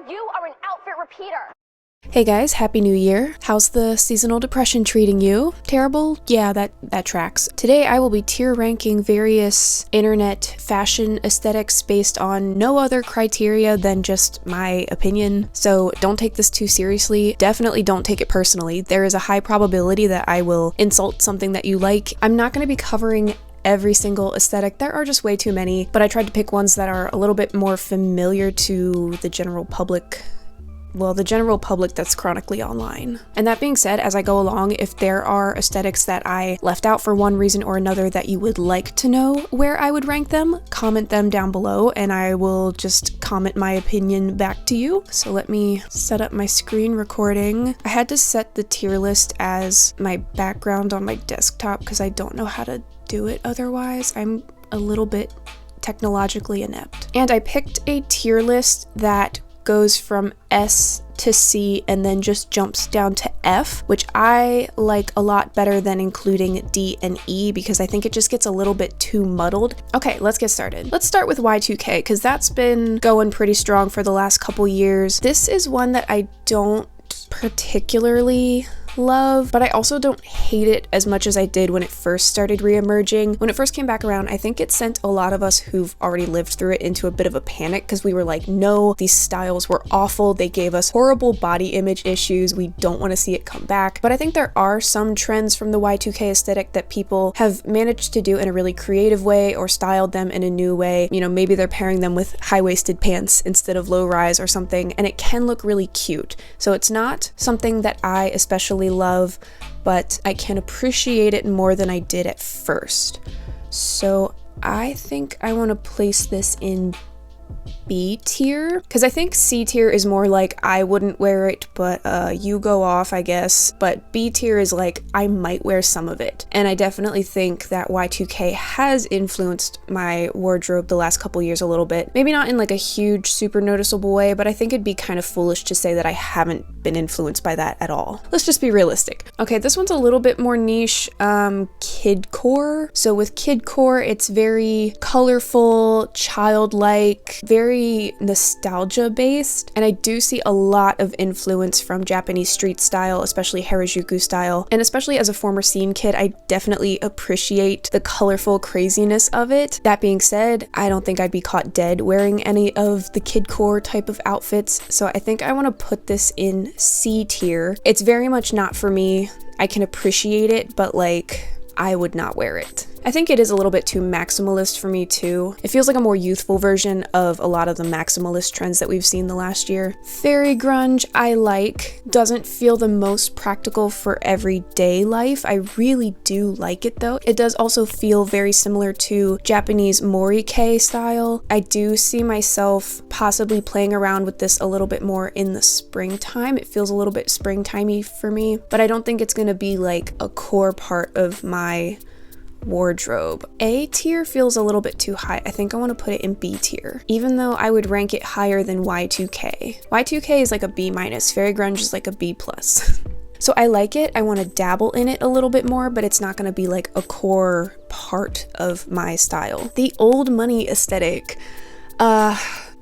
you are an outfit repeater. Hey guys, Happy New Year. How's the seasonal depression treating you? Terrible? Yeah, that tracks. Today I will be tier ranking various internet fashion aesthetics based on no other criteria than just my opinion. So don't take this too seriously. Definitely don't take it personally. There is a high probability that I will insult something that you like. I'm not going to be covering every single aesthetic. There are just way too many, but I tried to pick ones that are a little bit more familiar to the general public. Well, the general public that's chronically online. And that being said, as I go along, if there are aesthetics that I left out for one reason or another that you would like to know where I would rank them, comment them down below and I will just comment my opinion back to you. So let me set up my screen recording. I had to set the tier list as my background on my desktop because I don't know how to do it otherwise. I'm a little bit technologically inept. And I picked a tier list that goes from S to C and then just jumps down to F, which I like a lot better than including D and E because I think it just gets a little bit too muddled. Okay, let's get started. Let's start with Y2K because that's been going pretty strong for the last couple years. This is one that I don't particularly love, but I also don't hate it as much as I did when it first started re-emerging. When it first came back around, I think it sent a lot of us who've already lived through it into a bit of a panic because we were like, no, these styles were awful. They gave us horrible body image issues. We don't want to see it come back. But I think there are some trends from the Y2K aesthetic that people have managed to do in a really creative way or styled them in a new way. You know, maybe they're pairing them with high-waisted pants instead of low-rise or something, and it can look really cute. So it's not something that I especially love, but I can appreciate it more than I did at first. So I think I want to place this in B tier because I think C tier is more like I wouldn't wear it, but you go off, I guess. But B tier is like I might wear some of it, and I definitely think that Y2K has influenced my wardrobe the last couple years a little bit. Maybe not in like a huge, super noticeable way, but I think it'd be kind of foolish to say that I haven't been influenced by that at all. Let's just be realistic. Okay, this one's a little bit more niche. Kidcore. So with Kidcore, it's very colorful, childlike, very nostalgia based, and I do see a lot of influence from Japanese street style, especially Harajuku style, and especially as a former scene kid, I definitely appreciate the colorful craziness of it. That being said, I don't think I'd be caught dead wearing any of the Kidcore type of outfits, so I think I want to put this in C tier. It's very much not for me. I can appreciate it, but like, I would not wear it. I think it is a little bit too maximalist for me too. It feels like a more youthful version of a lot of the maximalist trends that we've seen the last year. Fairy grunge I like. Doesn't feel the most practical for everyday life. I really do like it though. It does also feel very similar to Japanese morike style. I do see myself possibly playing around with this a little bit more in the springtime. It feels a little bit springtimey for me, but I don't think it's gonna be like a core part of my wardrobe. A tier feels a little bit too high. I think I want to put it in B tier, even though I would rank it higher than Y2K. Y2K is like a B minus. Fairy grunge is like a B plus. So I like it. I want to dabble in it a little bit more, but it's not going to be like a core part of my style. The old money aesthetic.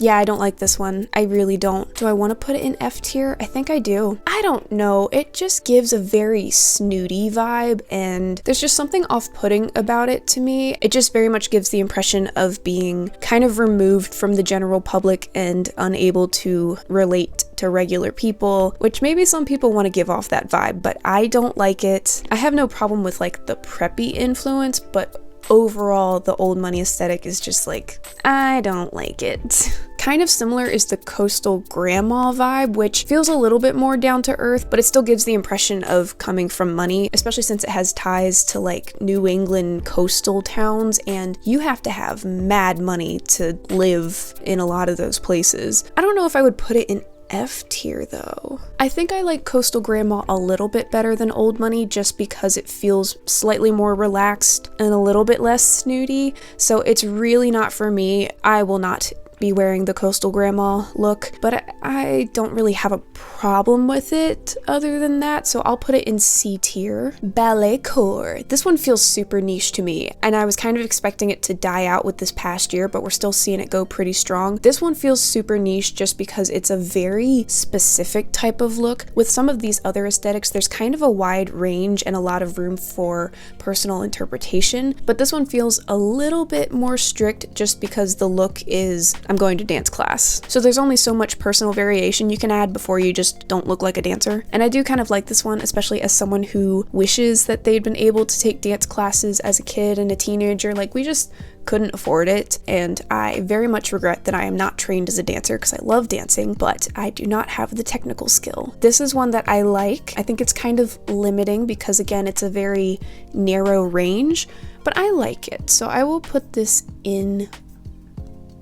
Yeah, I don't like this one. I really don't. Do I want to put it in F tier? I think I do. I don't know. It just gives a very snooty vibe and there's just something off-putting about it to me. It just very much gives the impression of being kind of removed from the general public and unable to relate to regular people, which maybe some people want to give off that vibe, but I don't like it. I have no problem with like the preppy influence, but overall the old money aesthetic is just like, I don't like it. Kind of similar is the coastal grandma vibe, which feels a little bit more down to earth, but it still gives the impression of coming from money, especially since it has ties to like New England coastal towns, and you have to have mad money to live in a lot of those places. I don't know if I would put it in F tier though. I think I like Coastal Grandma a little bit better than Old Money just because it feels slightly more relaxed and a little bit less snooty, so it's really not for me. I will not be wearing the coastal grandma look, but I don't really have a problem with it other than that, so I'll put it in C tier. Balletcore. This one feels super niche to me, and I was kind of expecting it to die out with this past year, but we're still seeing it go pretty strong. This one feels super niche just because it's a very specific type of look. With some of these other aesthetics, there's kind of a wide range and a lot of room for personal interpretation, but this one feels a little bit more strict just because the look is, I'm going to dance class. So there's only so much personal variation you can add before you just don't look like a dancer. And I do kind of like this one, especially as someone who wishes that they'd been able to take dance classes as a kid and a teenager. Like, we just couldn't afford it, and I very much regret that I am not trained as a dancer because I love dancing, but I do not have the technical skill. This is one that I like. I think it's kind of limiting because, again, it's a very narrow range, but I like it, so I will put this in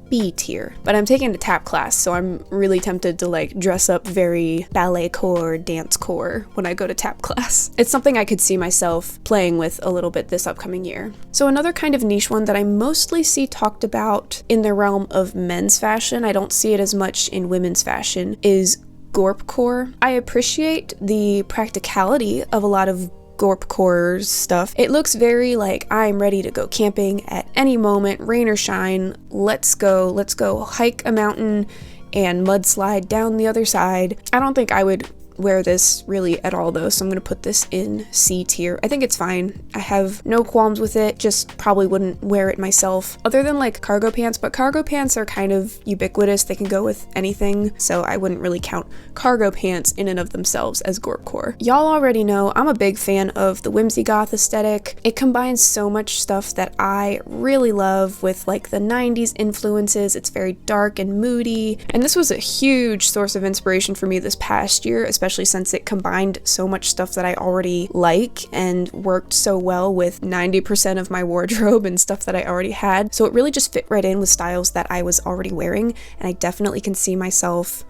B tier. But I'm taking a tap class, so I'm really tempted to like dress up very balletcore, dancecore when I go to tap class. It's something I could see myself playing with a little bit this upcoming year. So another kind of niche one that I mostly see talked about in the realm of men's fashion, I don't see it as much in women's fashion, is Gorpcore. I appreciate the practicality of a lot of Gorpcore stuff. It looks very like I'm ready to go camping at any moment, rain or shine. Let's go hike a mountain and mudslide down the other side. I don't think I would wear this really at all though, so I'm gonna put this in C tier. I think it's fine. I have no qualms with it, just probably wouldn't wear it myself other than like cargo pants, but cargo pants are kind of ubiquitous. They can go with anything, so I wouldn't really count cargo pants in and of themselves as Gorpcore. Y'all already know I'm a big fan of the whimsigoth aesthetic. It combines so much stuff that I really love with like the 90s influences. It's very dark and moody, and this was a huge source of inspiration for me this past year, especially since it combined so much stuff that I already like and worked so well with 90% of my wardrobe and stuff that I already had. So it really just fit right in with styles that I was already wearing, and I definitely can see myself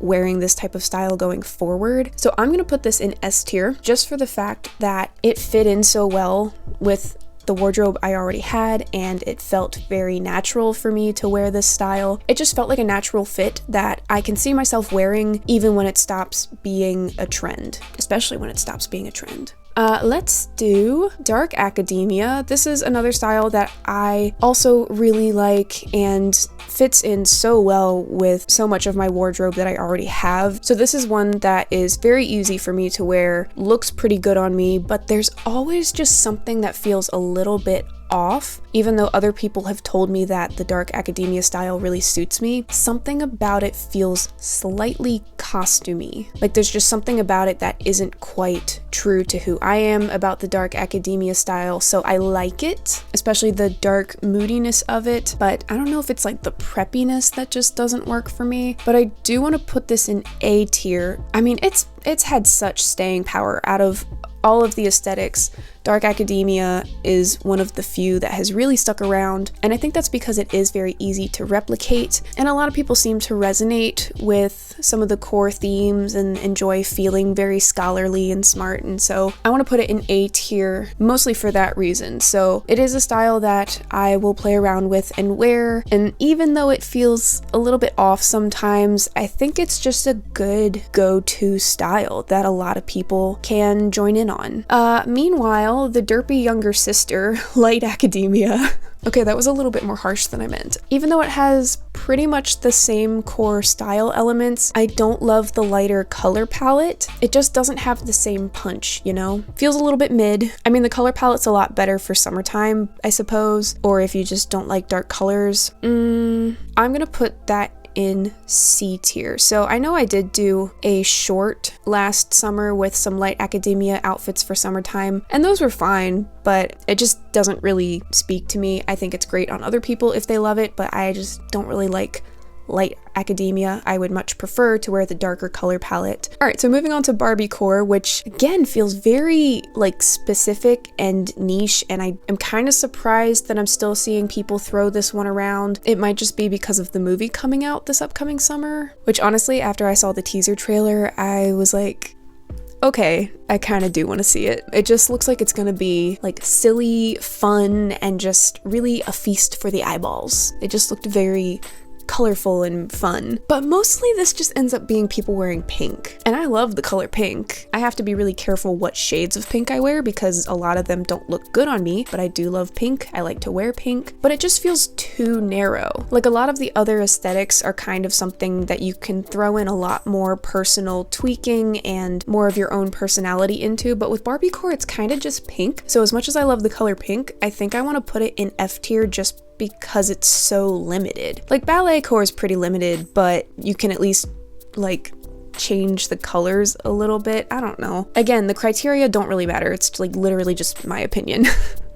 wearing this type of style going forward. So I'm gonna put this in S tier just for the fact that it fit in so well with the wardrobe I already had, and it felt very natural for me to wear this style. It just felt like a natural fit that I can see myself wearing even when it stops being a trend, especially when it stops being a trend. Let's do dark academia. This is another style that I also really like and fits in so well with so much of my wardrobe that I already have. So this is one that is very easy for me to wear, looks pretty good on me, but there's always just something that feels a little bit off. Even though other people have told me that the dark academia style really suits me, something about it feels slightly costumey. Like there's just something about it that isn't quite true to who I am about the dark academia style, so I like it, especially the dark moodiness of it, but I don't know if it's like the preppiness that just doesn't work for me. But I do want to put this in A tier. I mean, it's had such staying power. Out of all of the aesthetics, dark academia is one of the few that has really stuck around, and I think that's because it is very easy to replicate, and a lot of people seem to resonate with some of the core themes and enjoy feeling very scholarly and smart, and so I want to put it in A tier mostly for that reason. So it is a style that I will play around with and wear, and even though it feels a little bit off sometimes, I think it's just a good go-to style that a lot of people can join in on. Meanwhile, the derpy younger sister, light academia. Okay, that was a little bit more harsh than I meant. Even though it has pretty much the same core style elements, I don't love the lighter color palette. It just doesn't have the same punch, you know? Feels a little bit mid. I mean, the color palette's a lot better for summertime, I suppose, or if you just don't like dark colors. I'm gonna put that in C tier. So I know I did do a short last summer with some light academia outfits for summertime, and those were fine, but it just doesn't really speak to me. I think it's great on other people if they love it, but I just don't really like light academia. I would much prefer to wear the darker color palette. Alright, so moving on to Barbiecore, which again feels very like specific and niche, and I am kind of surprised that I'm still seeing people throw this one around. It might just be because of the movie coming out this upcoming summer, which honestly, after I saw the teaser trailer, I was like, okay, I kind of do want to see it. It just looks like it's gonna be like silly, fun, and just really a feast for the eyeballs. It just looked very colorful and fun. But mostly this just ends up being people wearing pink. And I love the color pink. I have to be really careful what shades of pink I wear because a lot of them don't look good on me, but I do love pink. I like to wear pink, but it just feels too narrow. Like a lot of the other aesthetics are kind of something that you can throw in a lot more personal tweaking and more of your own personality into, but with Barbiecore it's kind of just pink. So as much as I love the color pink, I think I want to put it in F tier just because it's so limited. Like Balletcore is pretty limited, but you can at least like change the colors a little bit. I don't know. Again, the criteria don't really matter. It's like literally just my opinion.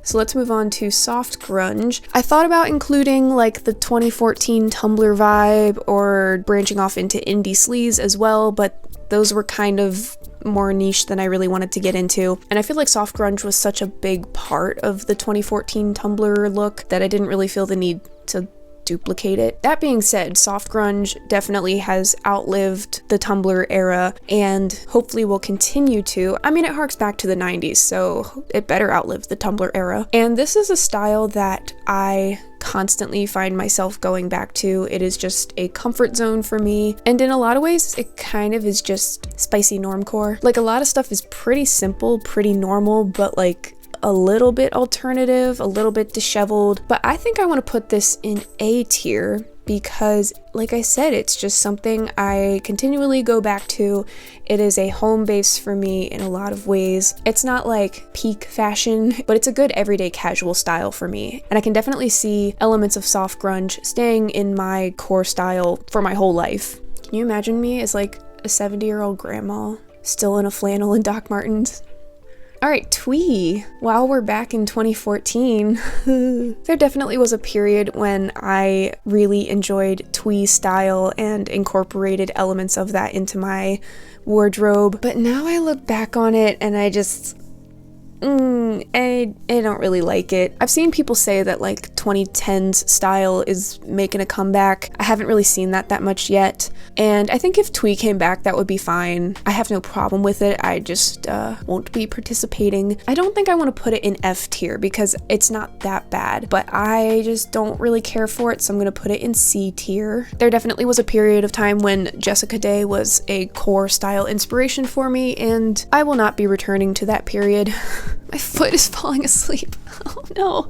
So let's move on to soft grunge. I thought about including like the 2014 Tumblr vibe or branching off into indie sleaze as well, but those were kind of more niche than I really wanted to get into. And I feel like soft grunge was such a big part of the 2014 Tumblr look that I didn't really feel the need to duplicate it. That being said, soft grunge definitely has outlived the Tumblr era and hopefully will continue to. I mean, it harks back to the 90s, so it better outlive the Tumblr era. And this is a style that I constantly find myself going back to. It is just a comfort zone for me, and in a lot of ways it kind of is just spicy normcore. Like a lot of stuff is pretty simple, pretty normal, but like a little bit alternative, a little bit disheveled. But I think I want to put this in A tier because, like I said, it's just something I continually go back to. It is a home base for me in a lot of ways. It's not like peak fashion, but it's a good everyday casual style for me. And I can definitely see elements of soft grunge staying in my core style for my whole life. Can you imagine me as like a 70-year-old grandma still in a flannel and Doc Martens? Alright, Twee. While we're back in 2014, there definitely was a period when I really enjoyed Twee style and incorporated elements of that into my wardrobe. But now I look back on it and I just... I don't really like it. I've seen people say that like 2010s style is making a comeback. I haven't really seen that much yet. And I think if Twee came back, that would be fine. I have no problem with it. I just won't be participating. I don't think I want to put it in F tier because it's not that bad, but I just don't really care for it, so I'm going to put it in C tier. There definitely was a period of time when Jessica Day was a core style inspiration for me, and I will not be returning to that period. My foot is falling asleep. Oh no.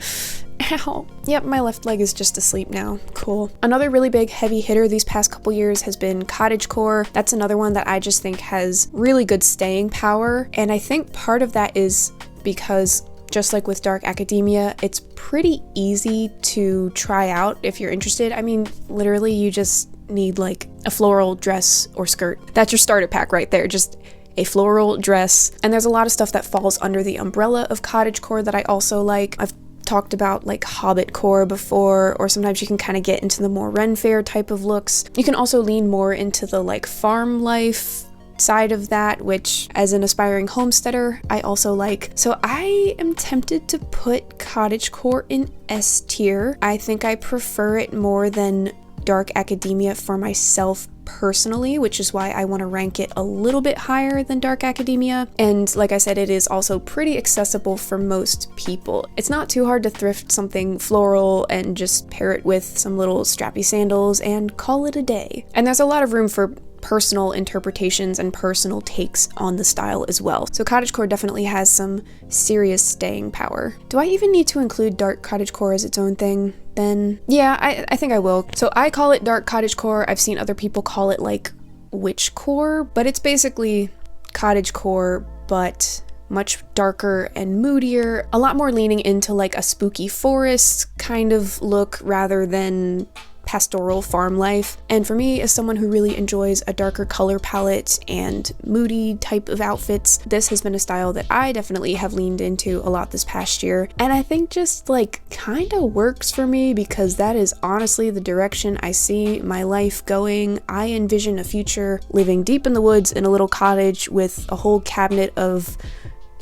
Ow. Yep, my left leg is just asleep now. Cool. Another really big heavy hitter these past couple years has been Cottagecore. That's another one that I just think has really good staying power. And I think part of that is because, just like with dark academia, it's pretty easy to try out if you're interested. I mean, literally you just need like a floral dress or skirt. That's your starter pack right there. Just a floral dress. And there's a lot of stuff that falls under the umbrella of Cottagecore that I also like. I've talked about like hobbitcore before, or sometimes you can kind of get into the more Ren Fair type of looks. You can also lean more into the like farm life side of that, which as an aspiring homesteader, I also like. So I am tempted to put Cottagecore in S tier. I think I prefer it more than dark academia for myself personally, which is why I want to rank it a little bit higher than dark academia. And like I said, it is also pretty accessible for most people. It's not too hard to thrift something floral and just pair it with some little strappy sandals and call it a day. And there's a lot of room for personal interpretations and personal takes on the style as well. So Cottagecore definitely has some serious staying power. Do I even need to include dark Cottagecore as its own thing? Then yeah, I think I will. So I call it dark Cottagecore. I've seen other people call it like witchcore, but it's basically Cottagecore, but much darker and moodier, a lot more leaning into like a spooky forest kind of look rather than pastoral farm life. And for me, as someone who really enjoys a darker color palette and moody type of outfits, this has been a style that I definitely have leaned into a lot this past year, and I think just like kind of works for me because that is honestly the direction I see my life going. I envision a future living deep in the woods in a little cottage with a whole cabinet of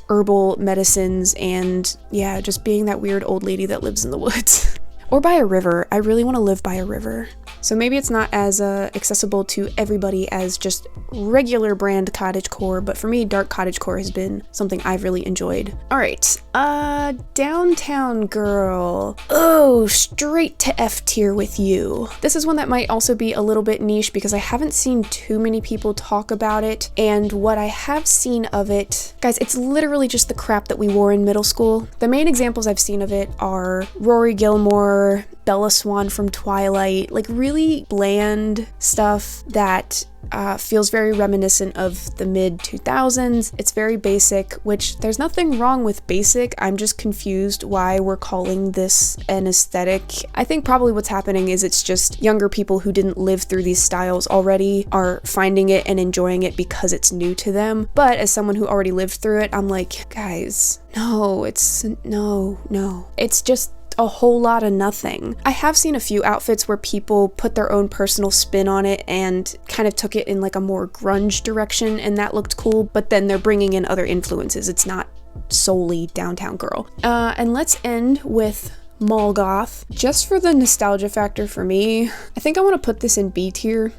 herbal medicines and yeah, just being that weird old lady that lives in the woods. Or by a river. I really want to live by a river. So maybe it's not as accessible to everybody as just regular brand cottagecore, but for me, dark cottagecore has been something I've really enjoyed. All right, downtown girl. Oh, straight to F tier with you. This is one that might also be a little bit niche because I haven't seen too many people talk about it, and what I have seen of it, guys, it's literally just the crap that we wore in middle school. The main examples I've seen of it are Rory Gilmore, Bella Swan from Twilight, like really bland stuff that feels very reminiscent of the mid 2000s. It's very basic, which there's nothing wrong with basic. I'm just confused why we're calling this an aesthetic. I think probably what's happening is it's just younger people who didn't live through these styles already are finding it and enjoying it because it's new to them. But as someone who already lived through it, I'm like, guys, no. It's just a whole lot of nothing. I have seen a few outfits where people put their own personal spin on it and kind of took it in like a more grunge direction, and that looked cool, but then they're bringing in other influences. It's not solely downtown girl. And let's end with mall goth. Just for the nostalgia factor for me, I think I want to put this in B tier.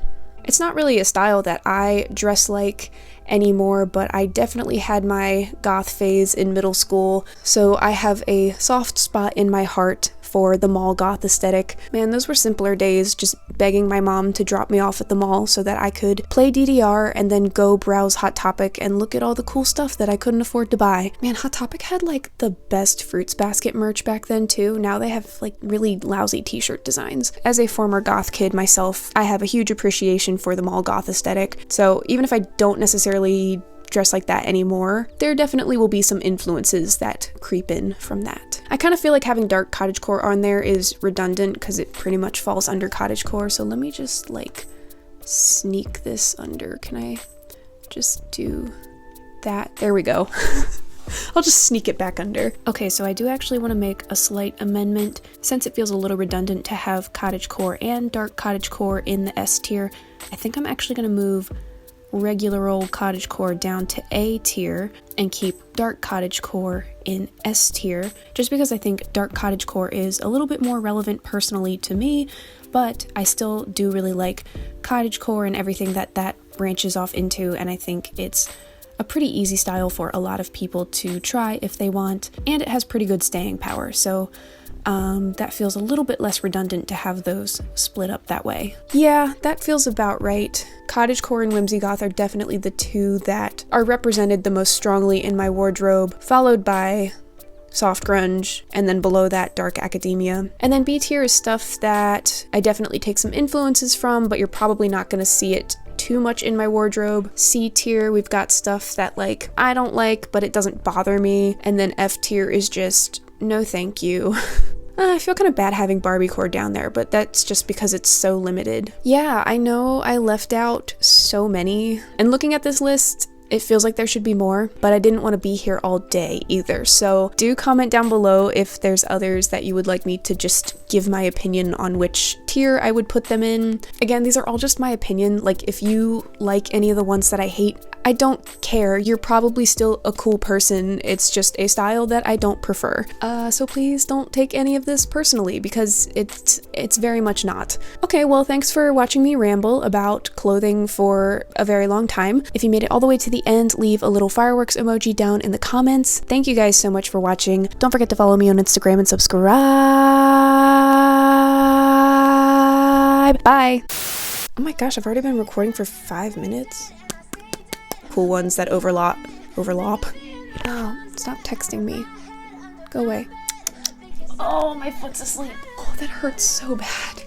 It's not really a style that I dress like anymore, but I definitely had my goth phase in middle school, so I have a soft spot in my heart for the mall goth aesthetic. Man, those were simpler days, just begging my mom to drop me off at the mall so that I could play DDR and then go browse Hot Topic and look at all the cool stuff that I couldn't afford to buy. Man, Hot Topic had like the best Fruits Basket merch back then too. Now they have like really lousy t-shirt designs. As a former goth kid myself, I have a huge appreciation for the mall goth aesthetic, so even if I don't necessarily dress like that anymore, there definitely will be some influences that creep in from that. I kind of feel like having dark cottagecore on there is redundant because it pretty much falls under cottagecore, so let me just like sneak this under. Can I just do that? There we go. I'll just sneak it back under. Okay, so I do actually want to make a slight amendment since it feels a little redundant to have cottagecore and dark cottagecore in the S tier. I think I'm actually going to move regular old cottagecore down to A tier and keep dark cottagecore in S tier, just because I think dark cottagecore is a little bit more relevant personally to me, but I still do really like cottagecore and everything that branches off into, and I think it's a pretty easy style for a lot of people to try if they want, and it has pretty good staying power, so that feels a little bit less redundant to have those split up that way. Yeah, that feels about right. Cottagecore and whimsigoth are definitely the two that are represented the most strongly in my wardrobe, followed by soft grunge, and then below that dark academia. And then B tier is stuff that I definitely take some influences from, but you're probably not going to see it too much in my wardrobe. C tier, we've got stuff that like I don't like, but it doesn't bother me. And then F tier is just no thank you. I feel kind of bad having Barbiecore down there, but that's just because it's so limited. Yeah, I know I left out so many, and looking at this list, it feels like there should be more, but I didn't want to be here all day either, so do comment down below if there's others that you would like me to just give my opinion on which tier I would put them in. Again, these are all just my opinion. Like, if you like any of the ones that I hate, I don't care. You're probably still a cool person. It's just a style that I don't prefer. So please don't take any of this personally, because it's very much not. Okay, well, thanks for watching me ramble about clothing for a very long time. If you made it all the way to the end, leave a little fireworks emoji down in the comments. Thank you guys so much for watching. Don't forget to follow me on Instagram and subscribe. Bye. Oh my gosh, I've already been recording for 5 minutes. Cool ones that overlap. Oh, stop texting me. Go away. Oh, my foot's asleep. Oh, that hurts so bad.